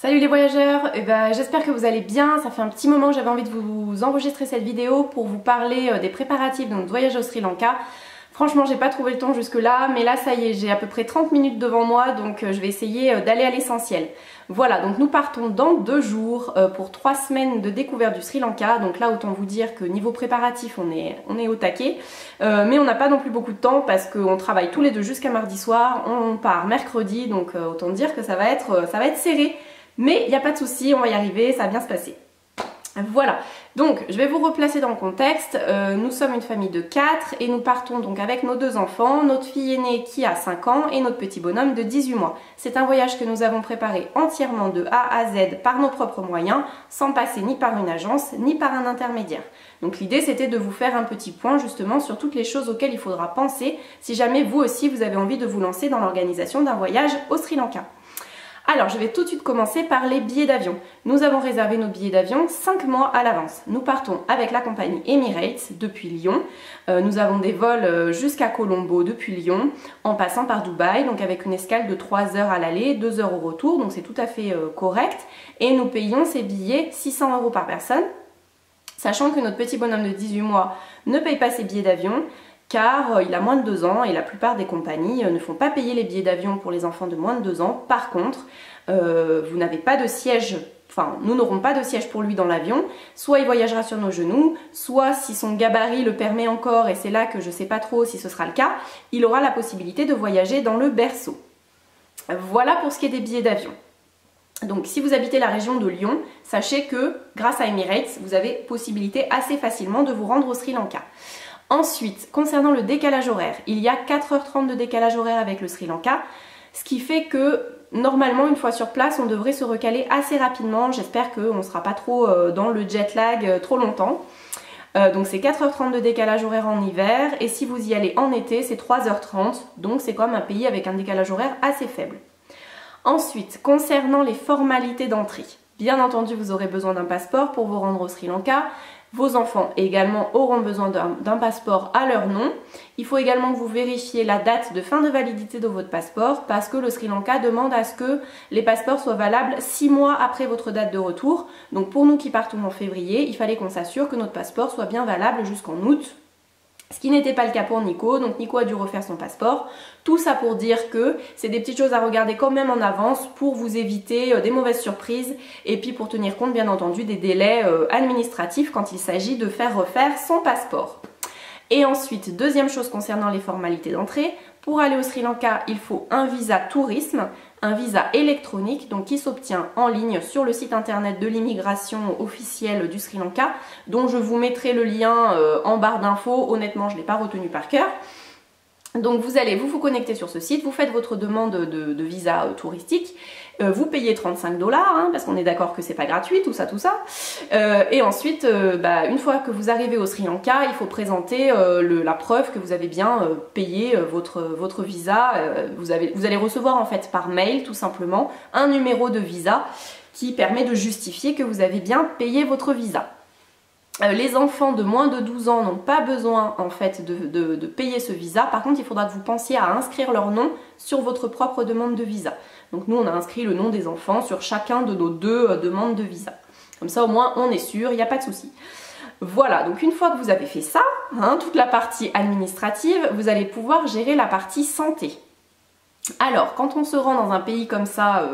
Salut les voyageurs, j'espère que vous allez bien. Ça fait un petit moment que j'avais envie de vous enregistrer cette vidéo pour vous parler des préparatifs de notre voyage au Sri Lanka. Franchement, j'ai pas trouvé le temps jusque là, mais là ça y est, j'ai à peu près 30 minutes devant moi, donc je vais essayer d'aller à l'essentiel. Voilà, donc nous partons dans 2 jours pour 3 semaines de découverte du Sri Lanka. Donc là, autant vous dire que niveau préparatif, on est au taquet. Mais on n'a pas non plus beaucoup de temps parce qu'on travaille tous les deux jusqu'à mardi soir. On part mercredi, donc autant dire que ça va être serré. Mais il n'y a pas de souci, on va y arriver, ça va bien se passer. Voilà, donc je vais vous replacer dans le contexte. Nous sommes une famille de 4 et nous partons donc avec nos 2 enfants, notre fille aînée qui a 5 ans et notre petit bonhomme de 18 mois. C'est un voyage que nous avons préparé entièrement de A à Z par nos propres moyens, sans passer ni par une agence ni par un intermédiaire. Donc l'idée c'était de vous faire un petit point justement sur toutes les choses auxquelles il faudra penser si jamais vous aussi vous avez envie de vous lancer dans l'organisation d'un voyage au Sri Lanka. Alors, je vais tout de suite commencer par les billets d'avion. Nous avons réservé nos billets d'avion 5 mois à l'avance. Nous partons avec la compagnie Emirates depuis Lyon. Nous avons des vols jusqu'à Colombo depuis Lyon, en passant par Dubaï, donc avec une escale de 3 heures à l'aller, 2 heures au retour, donc c'est tout à fait correct. Et nous payons ces billets 600 € par personne, sachant que notre petit bonhomme de 18 mois ne paye pas ses billets d'avion, car il a moins de 2 ans et la plupart des compagnies ne font pas payer les billets d'avion pour les enfants de moins de 2 ans. Par contre, vous n'avez pas de siège, enfin nous n'aurons pas de siège pour lui dans l'avion, soit il voyagera sur nos genoux, soit si son gabarit le permet encore, et c'est là que je ne sais pas trop si ce sera le cas, il aura la possibilité de voyager dans le berceau. Voilà pour ce qui est des billets d'avion. Donc si vous habitez la région de Lyon, sachez que grâce à Emirates, vous avez possibilité assez facilement de vous rendre au Sri Lanka. Ensuite, concernant le décalage horaire, il y a 4h30 de décalage horaire avec le Sri Lanka, ce qui fait que normalement, une fois sur place, on devrait se recaler assez rapidement. J'espère qu'on ne sera pas trop dans le jet lag trop longtemps. Donc c'est 4h30 de décalage horaire en hiver, et si vous y allez en été, c'est 3h30, donc c'est quand même un pays avec un décalage horaire assez faible. Ensuite, concernant les formalités d'entrée, bien entendu, vous aurez besoin d'un passeport pour vous rendre au Sri Lanka. Vos enfants également auront besoin d'un passeport à leur nom. Il faut également que vous vérifiez la date de fin de validité de votre passeport parce que le Sri Lanka demande à ce que les passeports soient valables 6 mois après votre date de retour. Donc pour nous qui partons en février, il fallait qu'on s'assure que notre passeport soit bien valable jusqu'en août. Ce qui n'était pas le cas pour Nico, donc Nico a dû refaire son passeport. Tout ça pour dire que c'est des petites choses à regarder quand même en avance pour vous éviter des mauvaises surprises et puis pour tenir compte bien entendu des délais administratifs quand il s'agit de faire refaire son passeport. Et ensuite, deuxième chose concernant les formalités d'entrée, pour aller au Sri Lanka, il faut un visa tourisme, un visa électronique, donc qui s'obtient en ligne sur le site internet de l'immigration officielle du Sri Lanka, dont je vous mettrai le lien en barre d'infos. Honnêtement, je ne l'ai pas retenu par cœur. Donc vous allez vous connecter sur ce site, vous faites votre demande de visa touristique, vous payez 35 $, parce qu'on est d'accord que c'est pas gratuit, tout ça. Et ensuite, une fois que vous arrivez au Sri Lanka, il faut présenter la preuve que vous avez bien payé votre visa. Vous allez recevoir en fait par mail tout simplement un numéro de visa qui permet de justifier que vous avez bien payé votre visa. Les enfants de moins de 12 ans n'ont pas besoin en fait de payer ce visa. Par contre, il faudra que vous pensiez à inscrire leur nom sur votre propre demande de visa. Donc nous, on a inscrit le nom des enfants sur chacun de nos 2 demandes de visa. Comme ça, au moins, on est sûr, il n'y a pas de souci. Voilà, donc une fois que vous avez fait ça, toute la partie administrative, vous allez pouvoir gérer la partie santé. Alors, quand on se rend dans un pays comme ça,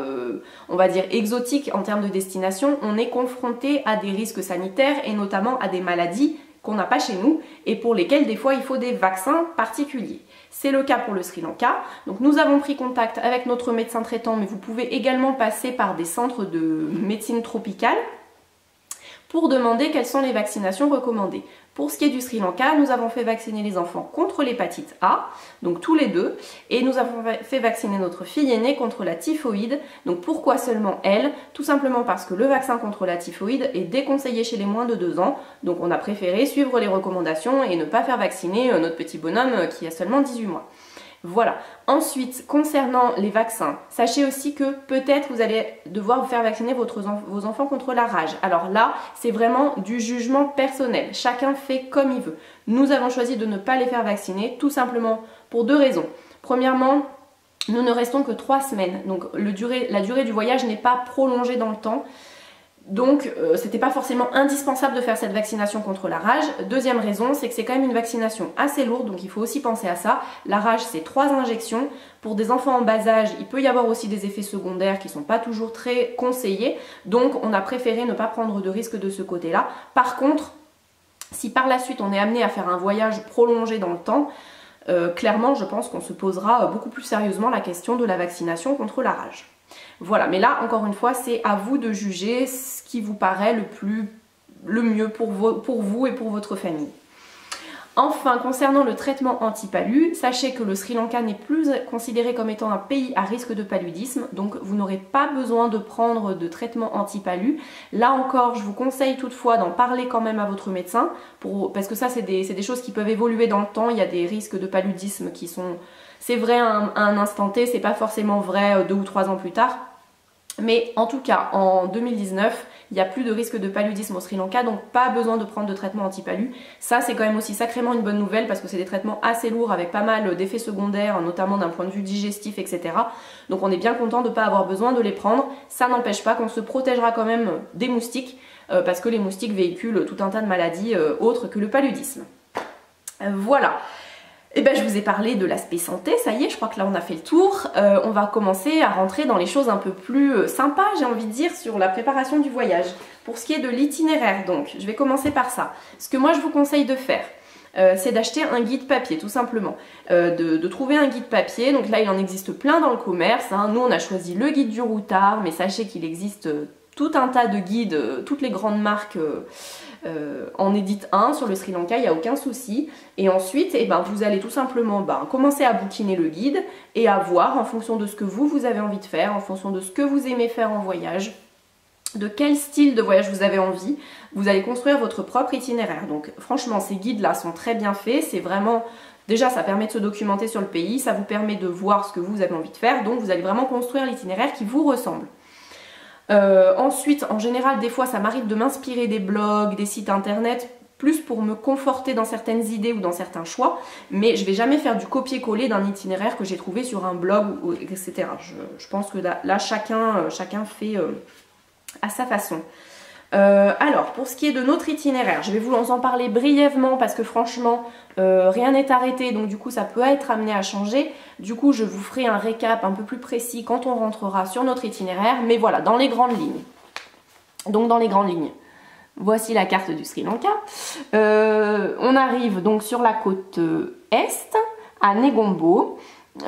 on va dire exotique en termes de destination, on est confronté à des risques sanitaires et notamment à des maladies qu'on n'a pas chez nous et pour lesquelles des fois il faut des vaccins particuliers. C'est le cas pour le Sri Lanka. Donc nous avons pris contact avec notre médecin traitant, mais vous pouvez également passer par des centres de médecine tropicale pour demander quelles sont les vaccinations recommandées. Pour ce qui est du Sri Lanka, nous avons fait vacciner les enfants contre l'hépatite A, donc tous les 2, et nous avons fait vacciner notre fille aînée contre la typhoïde. Donc pourquoi seulement elle? Tout simplement parce que le vaccin contre la typhoïde est déconseillé chez les moins de 2 ans, donc on a préféré suivre les recommandations et ne pas faire vacciner notre petit bonhomme qui a seulement 18 mois. Voilà. Ensuite, concernant les vaccins, sachez aussi que peut-être vous allez devoir vous faire vacciner vos enfants contre la rage. Alors là, c'est vraiment du jugement personnel. Chacun fait comme il veut. Nous avons choisi de ne pas les faire vacciner, tout simplement pour 2 raisons. Premièrement, Nous ne restons que 3 semaines, donc la durée du voyage n'est pas prolongée dans le temps. Donc c'était pas forcément indispensable de faire cette vaccination contre la rage. Deuxième raison, c'est que c'est quand même une vaccination assez lourde, donc il faut aussi penser à ça. La rage, c'est 3 injections. Pour des enfants en bas âge, il peut y avoir aussi des effets secondaires qui sont pas toujours très conseillés. Donc on a préféré ne pas prendre de risque de ce côté-là. Par contre, si par la suite on est amené à faire un voyage prolongé dans le temps, clairement je pense qu'on se posera beaucoup plus sérieusement la question de la vaccination contre la rage. Voilà, mais là encore une fois c'est à vous de juger ce qui vous paraît le mieux pour vous et pour votre famille. Enfin, concernant le traitement anti-palu, sachez que le Sri Lanka n'est plus considéré comme étant un pays à risque de paludisme, donc vous n'aurez pas besoin de prendre de traitement anti-palu. Là encore, je vous conseille toutefois d'en parler quand même à votre médecin, parce que ça c'est des choses qui peuvent évoluer dans le temps. Il y a des risques de paludisme qui sont... C'est vrai à un instant T, c'est pas forcément vrai 2 ou 3 ans plus tard. Mais en tout cas, en 2019, il n'y a plus de risque de paludisme au Sri Lanka, donc pas besoin de prendre de traitement anti-palu. Ça, c'est quand même aussi sacrément une bonne nouvelle parce que c'est des traitements assez lourds avec pas mal d'effets secondaires, notamment d'un point de vue digestif, etc. Donc on est bien content de ne pas avoir besoin de les prendre. Ça n'empêche pas qu'on se protégera quand même des moustiques parce que les moustiques véhiculent tout un tas de maladies autres que le paludisme. Voilà. Et ben je vous ai parlé de l'aspect santé, ça y est, je crois que là on a fait le tour. On va commencer à rentrer dans les choses un peu plus sympas, j'ai envie de dire, sur la préparation du voyage. Pour ce qui est de l'itinéraire, donc, je vais commencer par ça. Ce que moi je vous conseille de faire, c'est d'acheter un guide papier, tout simplement. De trouver un guide papier, donc là il en existe plein dans le commerce. Hein. Nous on a choisi le guide du routard, mais sachez qu'il existe tout un tas de guides, toutes les grandes marques en éditent un sur le Sri Lanka, il n'y a aucun souci. Et ensuite, vous allez tout simplement commencer à bouquiner le guide et à voir en fonction de ce que vous avez envie de faire, en fonction de ce que vous aimez faire en voyage, de quel style de voyage vous avez envie, vous allez construire votre propre itinéraire. Donc franchement, ces guides-là sont très bien faits, c'est vraiment... Déjà, ça permet de se documenter sur le pays, ça vous permet de voir ce que vous avez envie de faire, donc vous allez vraiment construire l'itinéraire qui vous ressemble. Ensuite, en général, des fois, ça m'arrive de m'inspirer des blogs, des sites internet, plus pour me conforter dans certaines idées ou dans certains choix, mais je vais jamais faire du copier-coller d'un itinéraire que j'ai trouvé sur un blog, etc. Je pense que là chacun fait à sa façon. Alors, pour ce qui est de notre itinéraire, je vais vous en parler brièvement parce que franchement, rien n'est arrêté, donc du coup ça peut être amené à changer. Du coup, je vous ferai un récap un peu plus précis quand on rentrera sur notre itinéraire, mais voilà, dans les grandes lignes. Donc dans les grandes lignes, voici la carte du Sri Lanka. On arrive donc sur la côte est, à Negombo.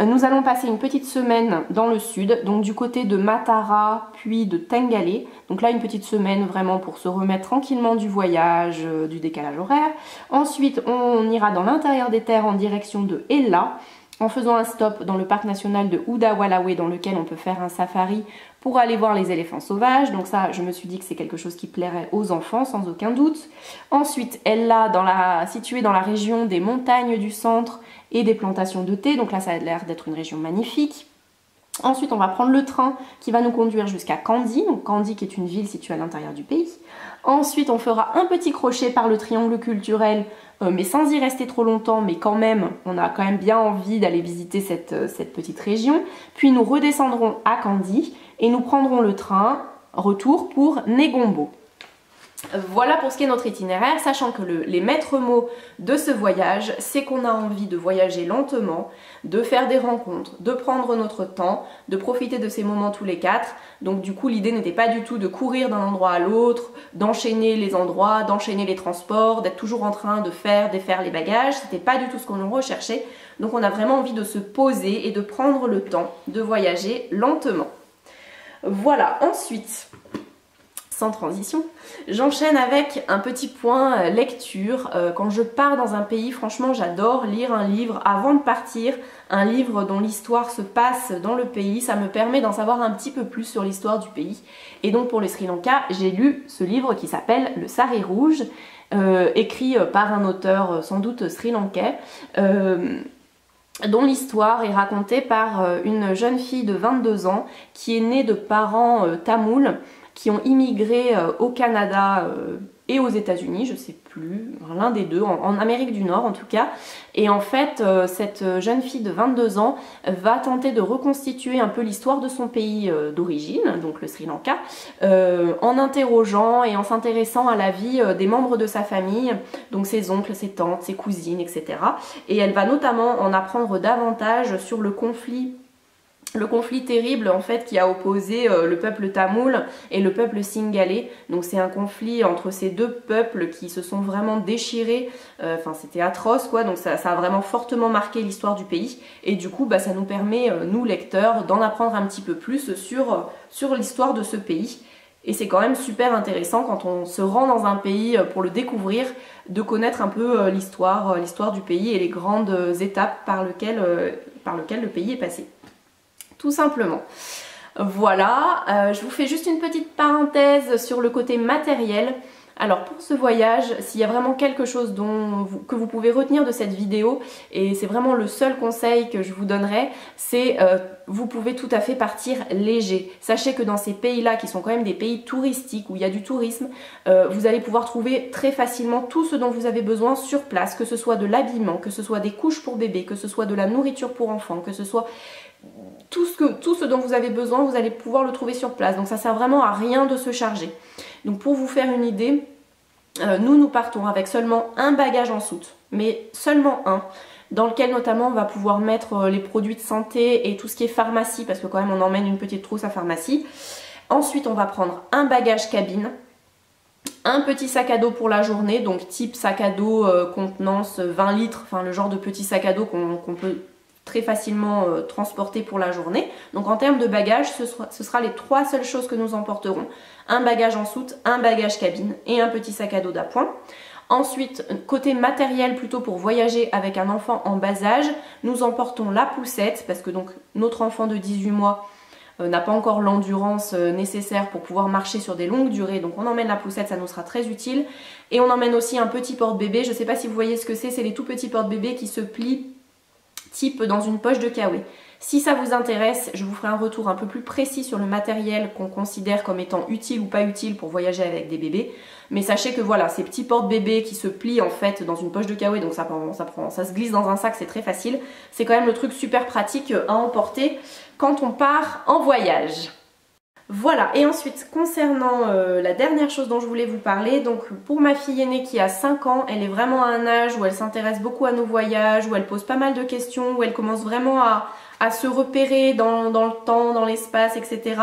Nous allons passer une petite semaine dans le sud, donc du côté de Matara, puis de Tengale. Donc là, une petite semaine vraiment pour se remettre tranquillement du voyage, du décalage horaire. Ensuite, on ira dans l'intérieur des terres en direction de Ella, en faisant un stop dans le parc national de Udawalawe, dans lequel on peut faire un safari pour aller voir les éléphants sauvages. Donc ça, je me suis dit que c'est quelque chose qui plairait aux enfants, sans aucun doute. Ensuite, Ella, située dans la région des montagnes du centre et des plantations de thé. Donc là, ça a l'air d'être une région magnifique. Ensuite, on va prendre le train qui va nous conduire jusqu'à Kandy. Donc Kandy qui est une ville située à l'intérieur du pays. Ensuite, on fera un petit crochet par le triangle culturel, mais sans y rester trop longtemps, mais quand même, on a quand même bien envie d'aller visiter cette petite région. Puis nous redescendrons à Kandy et nous prendrons le train retour pour Negombo. Voilà pour ce qui est de notre itinéraire, sachant que les maîtres mots de ce voyage, c'est qu'on a envie de voyager lentement, de faire des rencontres, de prendre notre temps, de profiter de ces moments tous les 4. Donc du coup, l'idée n'était pas du tout de courir d'un endroit à l'autre, d'enchaîner les endroits, d'enchaîner les transports, d'être toujours en train de défaire les bagages. C'était pas du tout ce qu'on recherchait. Donc on a vraiment envie de se poser et de prendre le temps de voyager lentement. Voilà, ensuite... Sans transition, j'enchaîne avec un petit point lecture. Quand je pars dans un pays, franchement, j'adore lire un livre avant de partir, un livre dont l'histoire se passe dans le pays. Ça me permet d'en savoir un petit peu plus sur l'histoire du pays. Et donc pour le Sri Lanka, j'ai lu ce livre qui s'appelle Le Sari Rouge, écrit par un auteur sans doute sri-lankais. Dont l'histoire est racontée par une jeune fille de 22 ans qui est née de parents tamouls qui ont immigré au Canada et aux États-Unis, je sais plus, l'un des deux, en Amérique du Nord en tout cas. Et en fait, cette jeune fille de 22 ans va tenter de reconstituer un peu l'histoire de son pays d'origine, donc le Sri Lanka, en interrogeant et en s'intéressant à la vie des membres de sa famille, donc ses oncles, ses tantes, ses cousines, etc. Et elle va notamment en apprendre davantage sur le conflit terrible en fait qui a opposé le peuple tamoul et le peuple singalais. Donc c'est un conflit entre ces deux peuples qui se sont vraiment déchirés, enfin c'était atroce quoi, donc ça a vraiment fortement marqué l'histoire du pays et du coup ça nous permet, nous lecteurs, d'en apprendre un petit peu plus sur l'histoire de ce pays. Et c'est quand même super intéressant quand on se rend dans un pays pour le découvrir, de connaître un peu l'histoire du pays et les grandes étapes par lesquelles le pays est passé. Tout simplement. Voilà, je vous fais juste une petite parenthèse sur le côté matériel. Alors pour ce voyage, s'il y a vraiment quelque chose que vous pouvez retenir de cette vidéo, et c'est vraiment le seul conseil que je vous donnerai, c'est vous pouvez tout à fait partir léger. Sachez que dans ces pays-là, qui sont quand même des pays touristiques, où il y a du tourisme, vous allez pouvoir trouver très facilement tout ce dont vous avez besoin sur place, que ce soit de l'habillement, que ce soit des couches pour bébé, que ce soit de la nourriture pour enfants, que ce soit tout ce dont vous avez besoin, vous allez pouvoir le trouver sur place. Donc ça sert vraiment à rien de se charger. Donc pour vous faire une idée, nous partons avec seulement un bagage en soute, mais seulement un, dans lequel notamment on va pouvoir mettre les produits de santé et tout ce qui est pharmacie, parce que quand même on emmène une petite trousse à pharmacie. Ensuite on va prendre un bagage cabine, un petit sac à dos pour la journée, donc type sac à dos contenance 20 litres, enfin le genre de petit sac à dos qu'on peut très facilement transporter pour la journée. Donc en termes de bagages, ce sera les trois seules choses que nous emporterons. Un bagage en soute, un bagage cabine et un petit sac à dos d'appoint. Ensuite, côté matériel, plutôt pour voyager avec un enfant en bas âge, nous emportons la poussette, parce que donc notre enfant de 18 mois n'a pas encore l'endurance nécessaire pour pouvoir marcher sur des longues durées, donc on emmène la poussette, ça nous sera très utile. Et on emmène aussi un petit porte-bébé, je ne sais pas si vous voyez ce que c'est les tout petits porte-bébés qui se plient type dans une poche de kawaii. Si ça vous intéresse, je vous ferai un retour un peu plus précis sur le matériel qu'on considère comme étant utile ou pas utile pour voyager avec des bébés. Mais sachez que voilà, ces petits porte-bébés qui se plient en fait dans une poche de kawaii, donc ça se glisse dans un sac, c'est très facile. C'est quand même le truc super pratique à emporter quand on part en voyage. Voilà, et ensuite concernant la dernière chose dont je voulais vous parler, donc pour ma fille aînée qui a 5 ans, elle est vraiment à un âge où elle s'intéresse beaucoup à nos voyages, où elle pose pas mal de questions, où elle commence vraiment à se repérer dans le temps, dans l'espace, etc.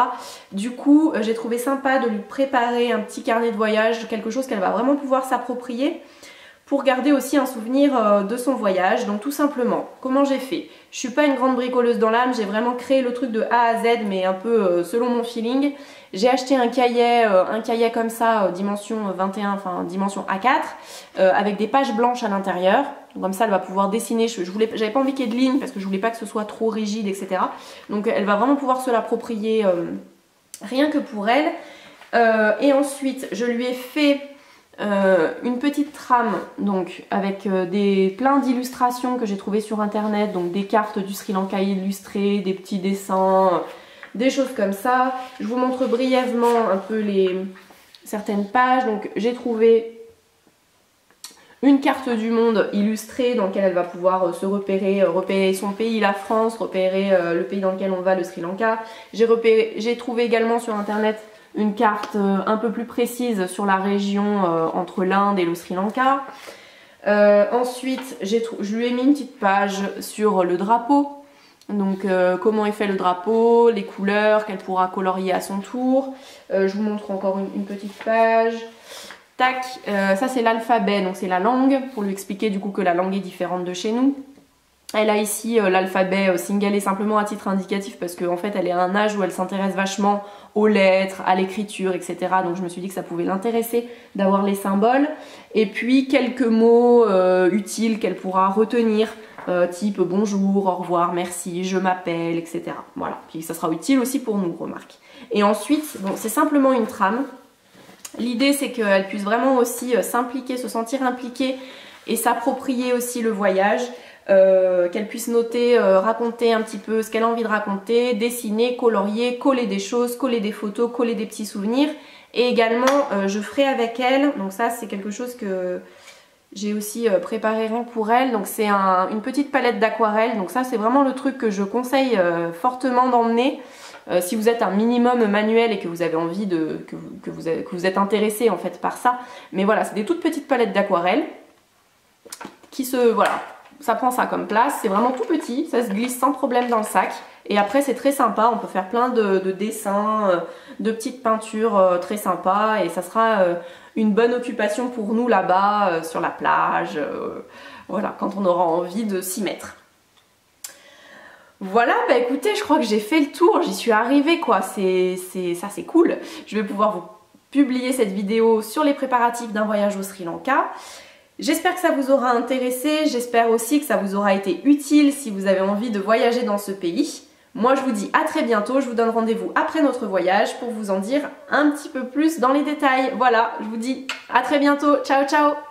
Du coup, j'ai trouvé sympa de lui préparer un petit carnet de voyage, quelque chose qu'elle va vraiment pouvoir s'approprier pour garder aussi un souvenir de son voyage. Donc tout simplement, comment j'ai fait? Je suis pas une grande bricoleuse dans l'âme, j'ai vraiment créé le truc de A à Z, mais un peu selon mon feeling. J'ai acheté un cahier comme ça, dimension 21, enfin dimension A4, avec des pages blanches à l'intérieur. Comme ça elle va pouvoir dessiner, j'avais pas envie qu'il y ait de lignes parce que je voulais pas que ce soit trop rigide, etc. Donc elle va vraiment pouvoir se l'approprier rien que pour elle. Et ensuite je lui ai fait une petite trame donc avec plein d'illustrations que j'ai trouvées sur internet, donc des cartes du Sri Lanka illustrées, des petits dessins, des choses comme ça. Je vous montre brièvement un peu certaines pages. Donc j'ai trouvé une carte du monde illustrée dans laquelle elle va pouvoir se repérer son pays, la France, repérer le pays dans lequel on va, le Sri Lanka. J'ai trouvé également sur internet une carte un peu plus précise sur la région entre l'Inde et le Sri Lanka. Ensuite, je lui ai mis une petite page sur le drapeau. Donc comment est fait le drapeau, les couleurs qu'elle pourra colorier à son tour. Je vous montre encore une petite page. Tac, ça c'est l'alphabet, donc c'est la langue, pour lui expliquer du coup que la langue est différente de chez nous. Elle a ici l'alphabet singalais simplement à titre indicatif parce qu'en fait elle est à un âge où elle s'intéresse vachement aux lettres, à l'écriture, etc. Donc je me suis dit que ça pouvait l'intéresser d'avoir les symboles. Et puis quelques mots utiles qu'elle pourra retenir, type bonjour, au revoir, merci, je m'appelle, etc. Voilà, puis ça sera utile aussi pour nous, remarque. Et ensuite, bon, c'est simplement une trame. L'idée c'est qu'elle puisse vraiment aussi s'impliquer, se sentir impliquée et s'approprier aussi le voyage. Qu'elle puisse noter, raconter un petit peu ce qu'elle a envie de raconter, dessiner, colorier, coller des choses, coller des photos, coller des petits souvenirs Et également je ferai avec elle, donc ça c'est quelque chose que j'ai aussi préparé rien que pour elle, donc c'est une petite palette d'aquarelle, donc ça c'est vraiment le truc que je conseille fortement d'emmener si vous êtes un minimum manuel et que vous avez envie que vous êtes intéressé en fait par ça. Mais voilà, c'est des toutes petites palettes d'aquarelle qui voilà, ça prend ça comme place, c'est vraiment tout petit, ça se glisse sans problème dans le sac. Et après c'est très sympa, on peut faire plein de dessins, de petites peintures très sympas et ça sera une bonne occupation pour nous là-bas, sur la plage, voilà, quand on aura envie de s'y mettre. Voilà, bah écoutez, je crois que j'ai fait le tour, j'y suis arrivée quoi, ça c'est cool. Je vais pouvoir vous publier cette vidéo sur les préparatifs d'un voyage au Sri Lanka. J'espère que ça vous aura intéressé, j'espère aussi que ça vous aura été utile si vous avez envie de voyager dans ce pays. Moi je vous dis à très bientôt, je vous donne rendez-vous après notre voyage pour vous en dire un petit peu plus dans les détails. Voilà, je vous dis à très bientôt, ciao ciao!